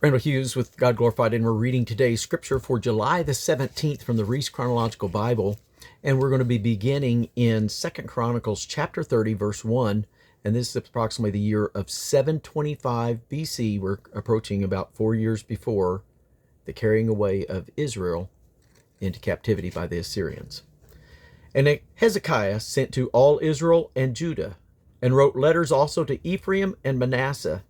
Randall Hughes with God Glorified, and we're reading today's scripture for July the 17th from the Reese Chronological Bible. And we're going to be beginning in 2 Chronicles chapter 30, verse 1. And this is approximately the year of 725 BC. We're approaching about 4 years before the carrying away of Israel into captivity by the Assyrians. And Hezekiah sent to all Israel and Judah, and wrote letters also to Ephraim and Manasseh,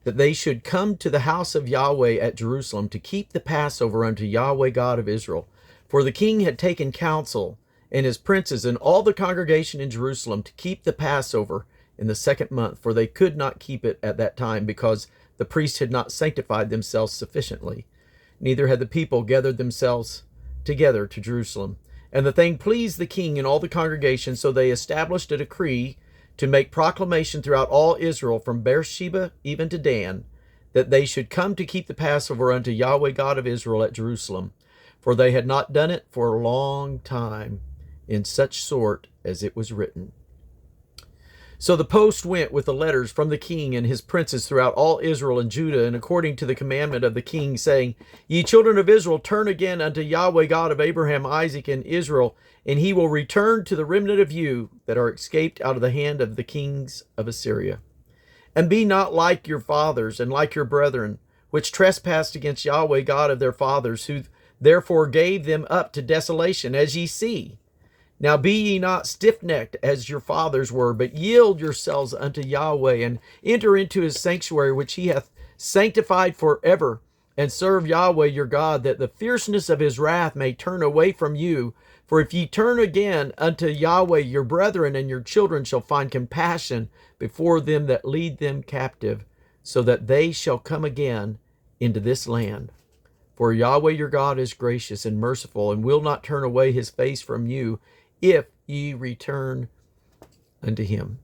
that they should come to the house of Yahweh at Jerusalem to keep the Passover unto Yahweh God of Israel. For the king had taken counsel, and his princes, and all the congregation in Jerusalem, to keep the Passover in the 2nd month, for they could not keep it at that time, because the priests had not sanctified themselves sufficiently. Neither had the people gathered themselves together to Jerusalem. And the thing pleased the king and all the congregation, so they established a decree to make proclamation throughout all Israel, from Beersheba even to Dan, that they should come to keep the Passover unto Yahweh God of Israel at Jerusalem. For they had not done it for a long time, in such sort as it was written. So the post went with the letters from the king and his princes throughout all Israel and Judah, and according to the commandment of the king, saying, Ye children of Israel, turn again unto Yahweh God of Abraham, Isaac, and Israel, and he will return to the remnant of you that are escaped out of the hand of the kings of Assyria. And be not like your fathers and like your brethren, which trespassed against Yahweh God of their fathers, who therefore gave them up to desolation, as ye see. Now be ye not stiff-necked as your fathers were, but yield yourselves unto Yahweh, and enter into his sanctuary, which he hath sanctified forever, and serve Yahweh your God, that the fierceness of his wrath may turn away from you. For if ye turn again unto Yahweh, your brethren and your children shall find compassion before them that lead them captive, so that they shall come again into this land. For Yahweh your God is gracious and merciful, and will not turn away his face from you, if ye return unto him.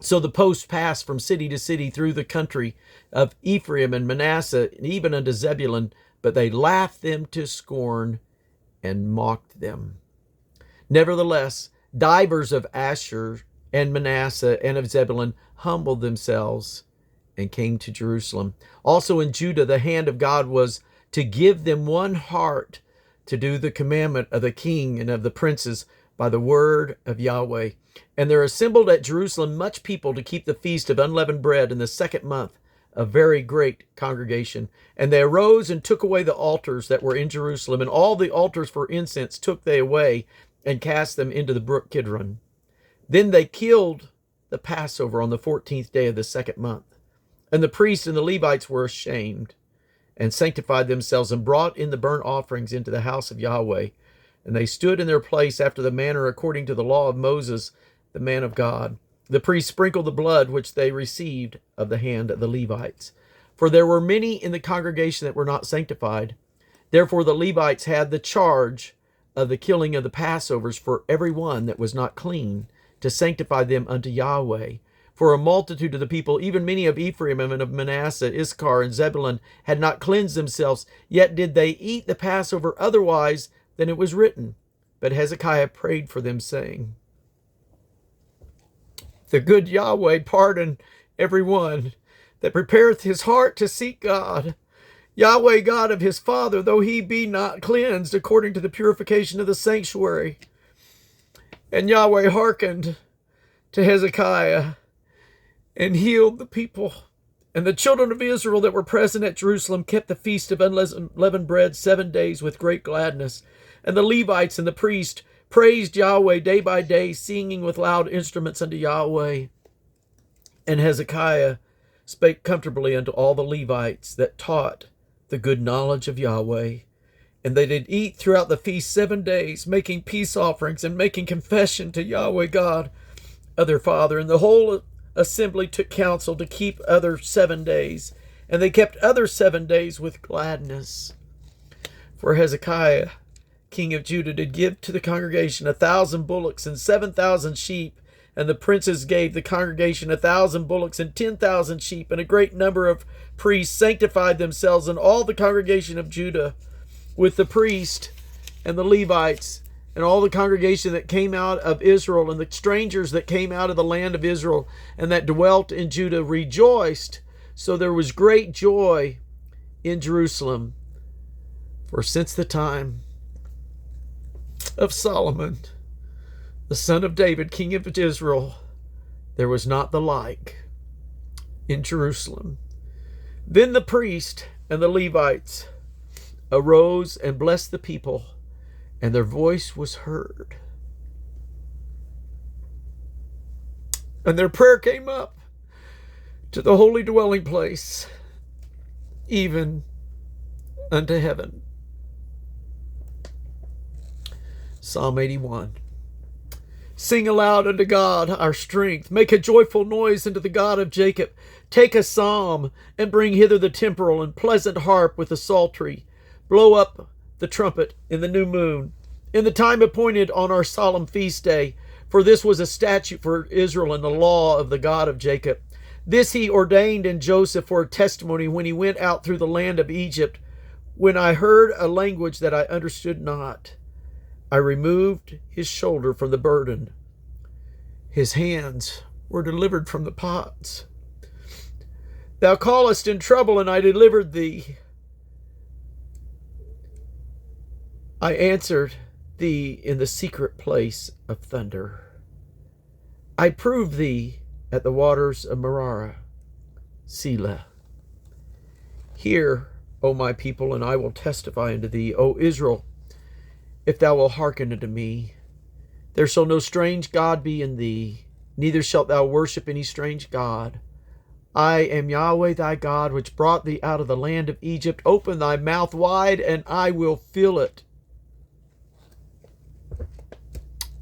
So the post passed from city to city through the country of Ephraim and Manasseh, and even unto Zebulun, but they laughed them to scorn and mocked them. Nevertheless, divers of Asher and Manasseh and of Zebulun humbled themselves and came to Jerusalem. Also in Judah the hand of God was to give them one heart, to do the commandment of the king and of the princes by the word of Yahweh. And there assembled at Jerusalem much people to keep the feast of unleavened bread in the 2nd month, a very great congregation. And they arose and took away the altars that were in Jerusalem, and all the altars for incense took they away, and cast them into the brook Kidron. Then they killed the Passover on the 14th day of the 2nd month. And the priests and the Levites were ashamed, and sanctified themselves, and brought in the burnt offerings into the house of Yahweh. And they stood in their place after the manner according to the law of Moses, the man of God. The priests sprinkled the blood which they received of the hand of the Levites. For there were many in the congregation that were not sanctified. Therefore the Levites had the charge of the killing of the Passovers for every one that was not clean, to sanctify them unto Yahweh. For a multitude of the people, even many of Ephraim and of Manasseh, Issachar, and Zebulun, had not cleansed themselves, yet did they eat the Passover otherwise than it was written. But Hezekiah prayed for them, saying, The good Yahweh pardon every one that prepareth his heart to seek God. Yahweh God of his father, though he be not cleansed according to the purification of the sanctuary. And Yahweh hearkened to Hezekiah, and healed the people. And the children of Israel that were present at Jerusalem kept the feast of unleavened bread 7 days with great gladness. And the Levites and the priests praised Yahweh day by day, singing with loud instruments unto Yahweh. And Hezekiah spake comfortably unto all the Levites that taught the good knowledge of Yahweh. And they did eat throughout the feast 7 days, making peace offerings and making confession to Yahweh God of their father. And the whole assembly took counsel to keep other 7 days, and they kept other 7 days with gladness. For Hezekiah, king of Judah, did give to the congregation 1,000 bullocks and 7,000 sheep, and the princes gave the congregation 1,000 bullocks and 10,000 sheep, and a great number of priests sanctified themselves, and all the congregation of Judah, with the priest and the Levites, and all the congregation that came out of Israel, and the strangers that came out of the land of Israel, and that dwelt in Judah, rejoiced. So there was great joy in Jerusalem, for since the time of Solomon, the son of David, king of Israel, there was not the like in Jerusalem. Then the priest and the Levites arose and blessed the people, and their voice was heard. And their prayer came up to the holy dwelling place, even unto heaven. Psalm 81. Sing aloud unto God our strength. Make a joyful noise unto the God of Jacob. Take a psalm, and bring hither the timbrel and pleasant harp with the psaltery. Blow up the trumpet in the new moon, in the time appointed on our solemn feast day. For this was a statute for Israel and the law of the God of Jacob. This he ordained in Joseph for a testimony when he went out through the land of Egypt. When I heard a language that I understood not, I removed his shoulder from the burden. His hands were delivered from the pots. Thou callest in trouble, and I delivered thee. I answered thee in the secret place of thunder. I proved thee at the waters of Merara. Selah. Hear, O my people, and I will testify unto thee, O Israel, if thou wilt hearken unto me. There shall no strange God be in thee, neither shalt thou worship any strange God. I am Yahweh thy God, which brought thee out of the land of Egypt. Open thy mouth wide, and I will fill it.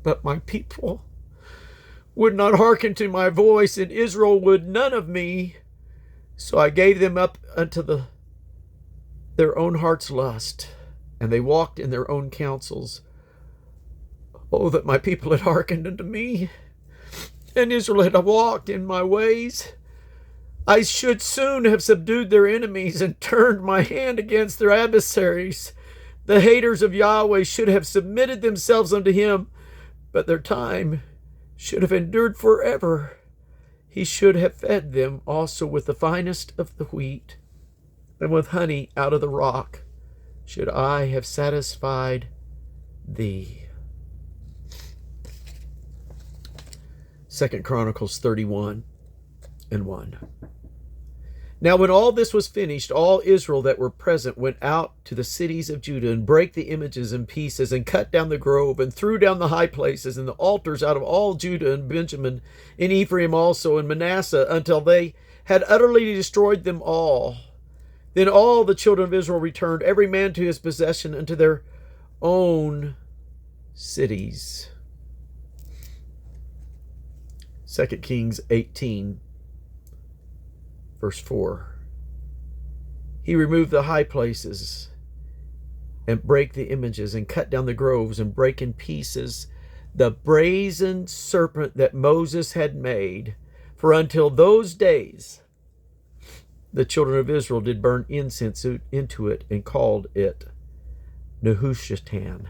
But my people would not hearken to my voice, and Israel would none of me. So I gave them up unto their own heart's lust, and they walked in their own counsels. Oh, that my people had hearkened unto me, and Israel had walked in my ways. I should soon have subdued their enemies and turned my hand against their adversaries. The haters of Yahweh should have submitted themselves unto him, but their time should have endured forever. He should have fed them also with the finest of the wheat, and with honey out of the rock should I have satisfied thee. 2 Chronicles 31:1. Now when all this was finished, all Israel that were present went out to the cities of Judah, and brake the images in pieces, and cut down the grove, and threw down the high places, and the altars out of all Judah and Benjamin, and Ephraim also, and Manasseh, until they had utterly destroyed them all. Then all the children of Israel returned, every man to his possession, and to their own cities. 2 Kings 18. Verse 4. He removed the high places, and brake the images, and cut down the groves, and brake in pieces the brazen serpent that Moses had made. For until those days the children of Israel did burn incense into it, and called it Nehushtan.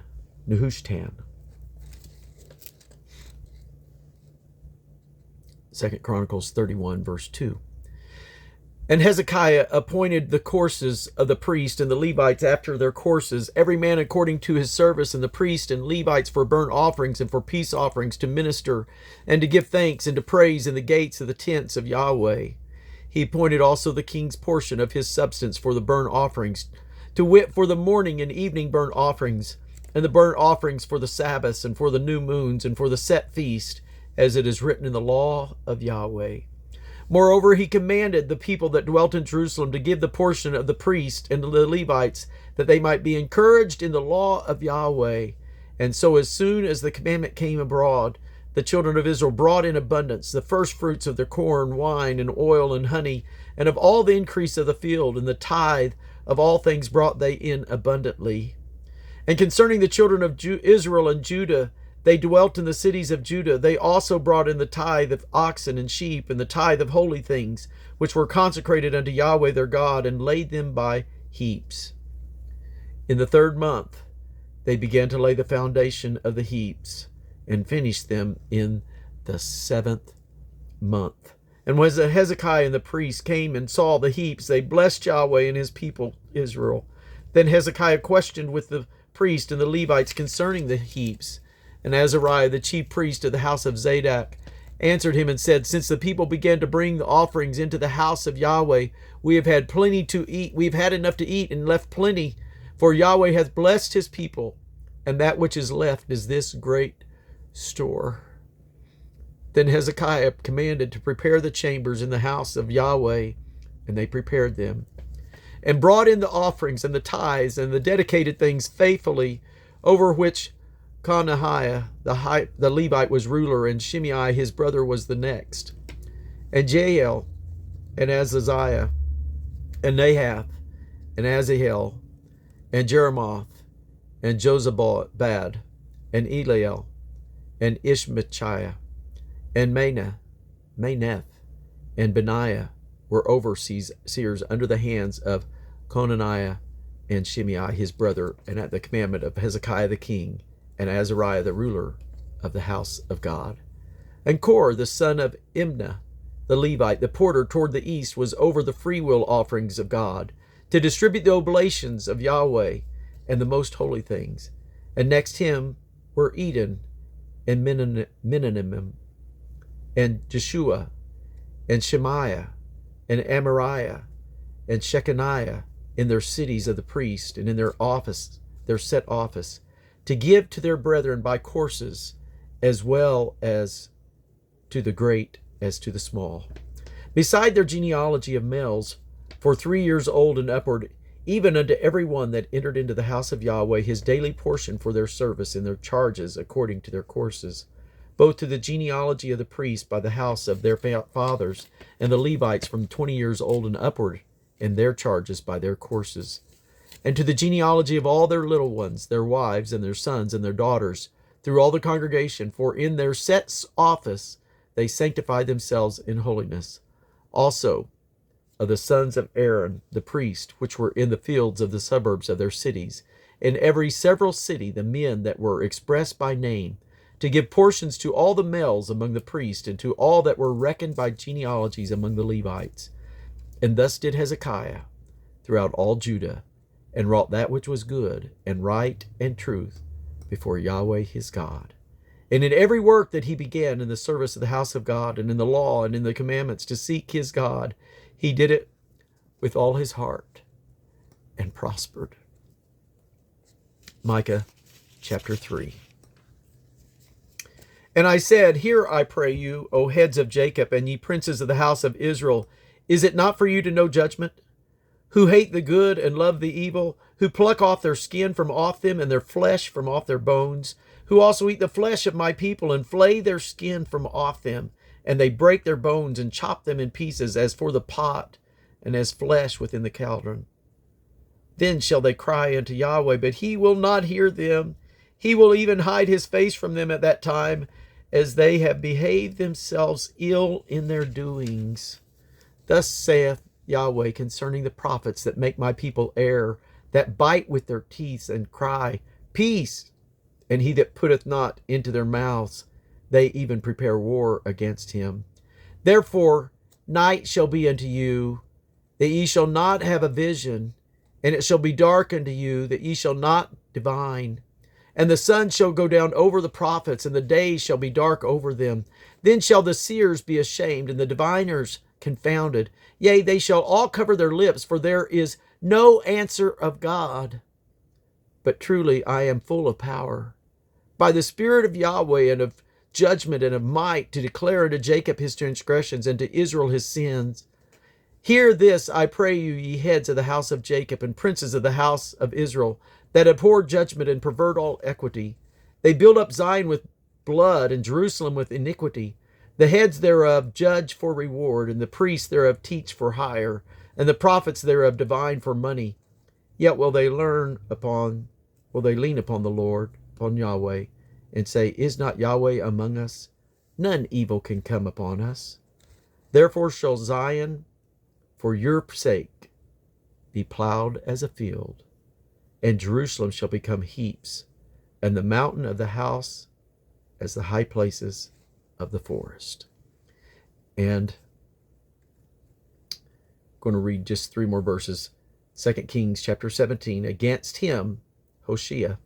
2 Chronicles 31, verse 2. And Hezekiah appointed the courses of the priest and the Levites after their courses, every man according to his service, and the priest and Levites for burnt offerings and for peace offerings, to minister and to give thanks and to praise in the gates of the tents of Yahweh. He appointed also the king's portion of his substance for the burnt offerings, to wit, for the morning and evening burnt offerings, and the burnt offerings for the Sabbaths and for the new moons and for the set feast, as it is written in the law of Yahweh. Moreover, he commanded the people that dwelt in Jerusalem to give the portion of the priest and the Levites, that they might be encouraged in the law of Yahweh. And so as soon as the commandment came abroad, the children of Israel brought in abundance the first fruits of their corn, wine, and oil, and honey, and of all the increase of the field, and the tithe of all things brought they in abundantly. And concerning the children of Israel and Judah, they dwelt in the cities of Judah. They also brought in the tithe of oxen and sheep, and the tithe of holy things, which were consecrated unto Yahweh their God, and laid them by heaps. In the 3rd month they began to lay the foundation of the heaps, and finished them in the 7th month. And when Hezekiah and the priests came and saw the heaps, they blessed Yahweh and his people Israel. Then Hezekiah questioned with the priest and the Levites concerning the heaps. And Azariah, the chief priest of the house of Zadok, answered him and said, Since the people began to bring the offerings into the house of Yahweh, we have had plenty to eat. We have had enough to eat and left plenty, for Yahweh hath blessed his people, and that which is left is this great store. Then Hezekiah commanded to prepare the chambers in the house of Yahweh, and they prepared them, and brought in the offerings and the tithes and the dedicated things faithfully, over which Conaniah the Levite was ruler, and Shimei his brother was the next, and Jael, and Azaziah, and Nahath, and Asahel, and Jeremoth, and Jozabad, and Eliel, and Ishmachiah, and Maneth, and Benaiah were overseers under the hands of Conaniah and Shimei his brother, and at the commandment of Hezekiah the king, and Azariah the ruler of the house of God. And Kor the son of Imnah the Levite, the porter toward the east, was over the freewill offerings of God, to distribute the oblations of Yahweh and the most holy things. And next him were Eden and Menanim, and Jeshua, and Shemaiah, and Amariah, and Shechaniah, in their cities of the priest, and in their office, their set office, to give to their brethren by courses, as well as to the great as to the small. Beside their genealogy of males, for 3 years old and upward, even unto every one that entered into the house of Yahweh, his daily portion for their service and their charges according to their courses, both to the genealogy of the priests by the house of their fathers, and the Levites from 20 years old and upward, and their charges by their courses, and to the genealogy of all their little ones, their wives, and their sons, and their daughters, through all the congregation, for in their set office they sanctified themselves in holiness. Also of the sons of Aaron the priest, which were in the fields of the suburbs of their cities, in every several city, the men that were expressed by name, to give portions to all the males among the priests, and to all that were reckoned by genealogies among the Levites. And thus did Hezekiah throughout all Judah, and wrought that which was good, and right, and truth before Yahweh his God. And in every work that he began in the service of the house of God, and in the law, and in the commandments to seek his God, he did it with all his heart, and prospered. Micah chapter 3. And I said, Hear, I pray you, O heads of Jacob, and ye princes of the house of Israel, is it not for you to know judgment? Who hate the good and love the evil, who pluck off their skin from off them, and their flesh from off their bones, who also eat the flesh of my people, and flay their skin from off them, and they break their bones, and chop them in pieces, as for the pot, and as flesh within the cauldron. Then shall they cry unto Yahweh, but he will not hear them. He will even hide his face from them at that time, as they have behaved themselves ill in their doings. Thus saith Yahweh concerning the prophets that make my people err, that bite with their teeth and cry, Peace! And he that putteth not into their mouths, they even prepare war against him. Therefore night shall be unto you, that ye shall not have a vision, and it shall be dark unto you, that ye shall not divine. And the sun shall go down over the prophets, and the days shall be dark over them. Then shall the seers be ashamed, and the diviners confounded. Yea, they shall all cover their lips, for there is no answer of God. But truly I am full of power, by the Spirit of Yahweh, and of judgment, and of might, to declare unto Jacob his transgressions, and to Israel his sins. Hear this, I pray you, ye heads of the house of Jacob, and princes of the house of Israel, that abhor judgment and pervert all equity. They build up Zion with blood, and Jerusalem with iniquity. The heads thereof judge for reward, and the priests thereof teach for hire, and the prophets thereof divine for money. Yet will they lean upon the Lord, upon Yahweh, and say, Is not Yahweh among us? None evil can come upon us. Therefore shall Zion, for your sake, be plowed as a field, and Jerusalem shall become heaps, and the mountain of the house as the high places of the forest. And going to read just 3 more verses. 2 Kings chapter 17. Against him, Hoshea,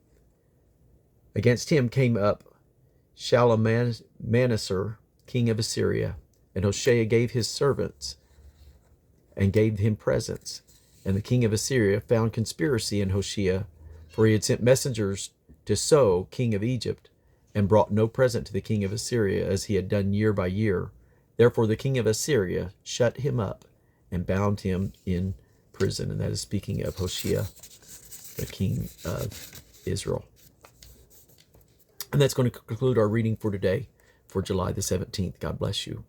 against him came up Shalmaneser, king of Assyria. And Hoshea gave his servants and gave him presents. And the king of Assyria found conspiracy in Hoshea, for he had sent messengers to So, king of Egypt, and brought no present to the king of Assyria, as he had done year by year. Therefore the king of Assyria shut him up and bound him in prison. And that is speaking of Hoshea, the king of Israel. And that's going to conclude our reading for today, for July the 17th. God bless you.